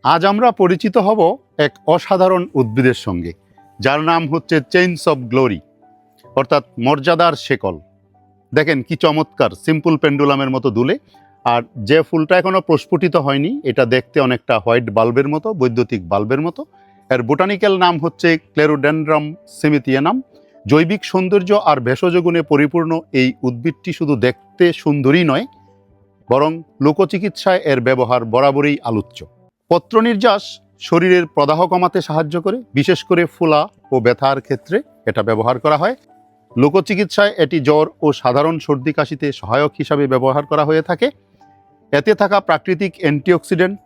আজ আমরা পরিচিত হব এক অসাধারণ উদ্ভিদের সঙ্গে, যার নাম হচ্ছে চেইনস অফ গ্লোরি, অর্থাৎ মর্যাদার শেকল। দেখেন কি চমৎকার, সিম্পল পেন্ডুলামের মতো দুলে। আর যে ফুলটা এখনো প্রস্ফুটিত হয়নি, এটা দেখতে অনেকটা হোয়াইট বাল্বের মতো, বৈদ্যুতিক বাল্বের মতো। এর বোটানিক্যাল নাম হচ্ছে ক্লেরোডেনড্রাম সিমিথিয়ানাম। জৈবিক সৌন্দর্য আর ভেষজ গুণে পরিপূর্ণ এই উদ্ভিদটি শুধু দেখতে সুন্দরই নয়, বরং লোকচিকিৎসায় এর ব্যবহার বরাবরই আলোচ্য। পত্র নির্যাস শরীরের প্রদাহ কমাতে সাহায্য করে, বিশেষ করে ফোলা ও ব্যথার ক্ষেত্রে এটা ব্যবহার করা হয়। লোকচিকিৎসায় এটি জ্বর ও সাধারণ সর্দি কাশিতে সহায়ক হিসাবে ব্যবহার করা হয়ে থাকে। এতে থাকা প্রাকৃতিক অ্যান্টিঅক্সিডেন্ট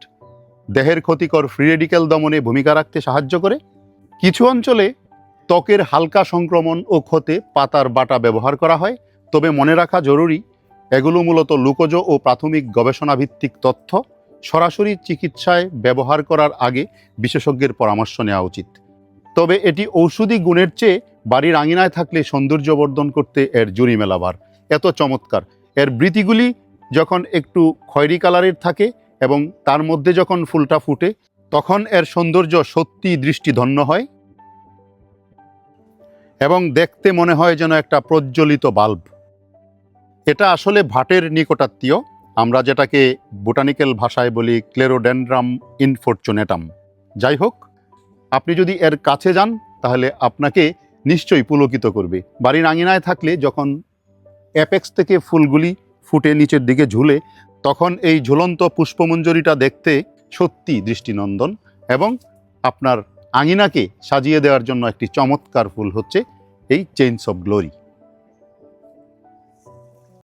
দেহের ক্ষতিকর ফ্রি রেডিক্যাল দমনে ভূমিকা রাখতে সাহায্য করে। কিছু অঞ্চলে ত্বকের হালকা সংক্রমণ ও ক্ষতে পাতার বাটা ব্যবহার করা হয়। তবে মনে রাখা জরুরি, এগুলো মূলত লোকজ ও প্রাথমিক গবেষণাভিত্তিক তথ্য। সরাসরি চিকিৎসায় ব্যবহার করার আগে বিশেষজ্ঞের পরামর্শ নেওয়া উচিত। তবে এটি ঔষধি গুণের চেয়ে বাড়ির আঙিনায় থাকলে সৌন্দর্যবর্ধন করতে এর জুড়ি মেলাবার। এত চমৎকার! এর বৃতিগুলি যখন একটু খয়েরি কালারের থাকে এবং তার মধ্যে যখন ফুলটা ফুটে, তখন এর সৌন্দর্য সত্যি দৃষ্টিধন্য হয় এবং দেখতে মনে হয় যেন একটা প্রজ্বলিত বাল্ব। এটা আসলে ভাটের নিকটাত্মীয়, আমরা যেটাকে বোটানিক্যাল ভাষায় বলি ক্লেরোডেনড্রাম ইনফরচুনেটাম। যাই হোক, আপনি যদি এর কাছে যান তাহলে আপনাকে নিশ্চয়ই পুলকিত করবে। বাড়ির আঙিনায় থাকলে যখন অ্যাপেক্স থেকে ফুলগুলি ফুটে নিচের দিকে ঝুলে, তখন এই ঝুলন্ত পুষ্পমঞ্জরিটা দেখতে সত্যি দৃষ্টিনন্দন। এবং আপনার আঙিনাকে সাজিয়ে দেওয়ার জন্য একটি চমৎকার ফুল হচ্ছে এই চেইনস অফ গ্লোরি।